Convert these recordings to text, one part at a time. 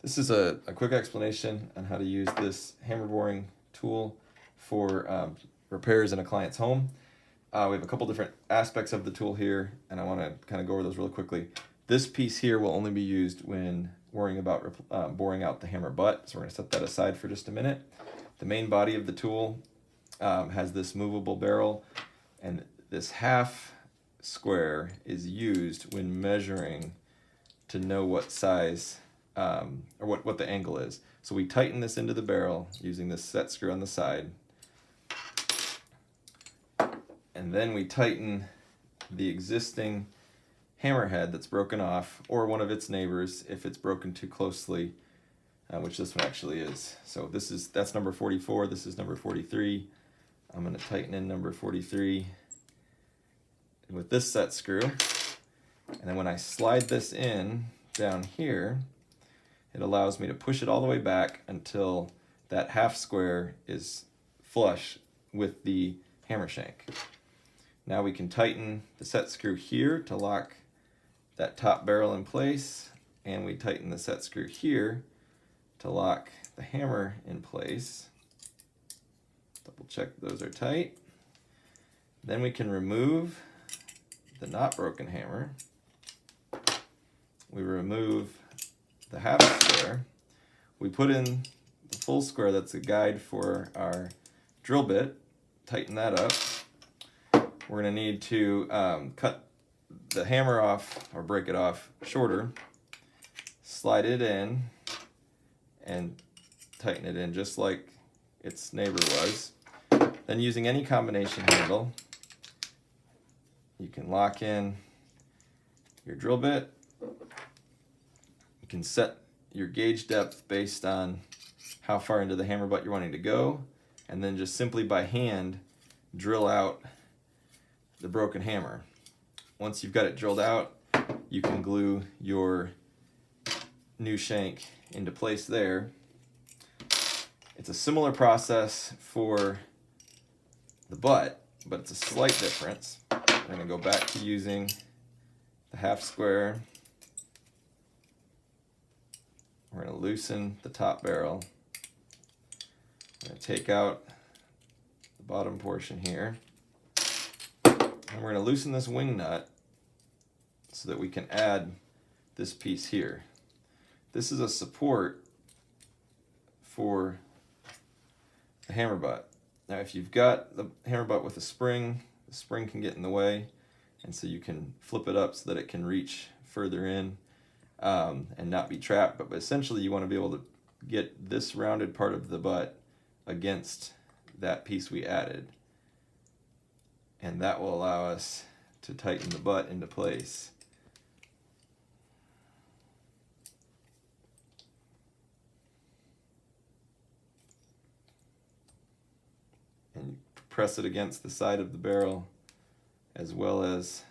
This is a quick explanation on how to use this hammer boring tool for repairs in a client's home. We have a couple different aspects of the tool here, and I want to kind of go over those really quickly. This piece here will only be used when worrying about boring out the hammer butt, so we're going to set that aside for just a minute. The main body of the tool has this movable barrel, and this half square is used when measuring to know what size or what the angle is. So we tighten this into the barrel using this set screw on the side, and then we tighten the existing hammer head that's broken off, or one of its neighbors if it's broken too closely, which this one actually is. So that's number 44, this is number 43. I'm going to tighten in number 43 with this set screw, and then when I slide this in down here, it allows me to push it all the way back until that half square is flush with the hammer shank. Now we can tighten the set screw here to lock that top barrel in place, and we tighten the set screw here to lock the hammer in place. Double check those are tight. Then we can remove the not broken hammer. We remove the half square. We put in the full square that's a guide for our drill bit, tighten that up. We're going to need to cut the hammer off or break it off shorter, slide it in, and tighten it in just like its neighbor was. Then using any combination handle, you can lock in your drill bit. You can set your gauge depth based on how far into the hammer butt you're wanting to go, and then just simply by hand drill out the broken hammer. Once you've got it drilled out, you can glue your new shank into place there. It's a similar process for the butt, but it's a slight difference. We're going to go back to using the half square. We're going to loosen the top barrel. I'm going to take out the bottom portion here. And we're going to loosen this wing nut so that we can add this piece here. This is a support for the hammer butt. Now if you've got the hammer butt with a spring, the spring can get in the way, and so you can flip it up so that it can reach further in and not be trapped. But essentially you want to be able to get this rounded part of the butt against that piece we added, and that will allow us to tighten the butt into place. And you press it against the side of the barrel, as well as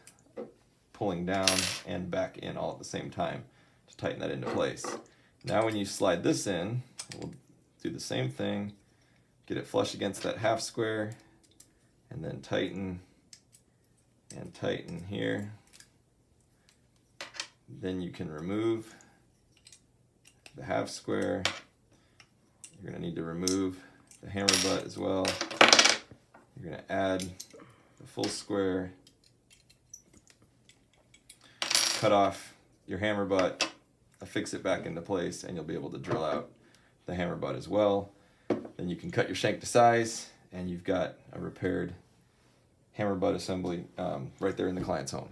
pulling down and back in all at the same time to tighten that into place. Now when you slide this in, we'll do the same thing, get it flush against that half square, and then tighten and tighten here. Then you can remove the half square. You're going to need to remove the hammer butt as well. You're going to add the full square, cut off your hammer butt, affix it back into place, and you'll be able to drill out the hammer butt as well. Then you can cut your shank to size, and you've got a repaired hammer butt assembly right there in the client's home.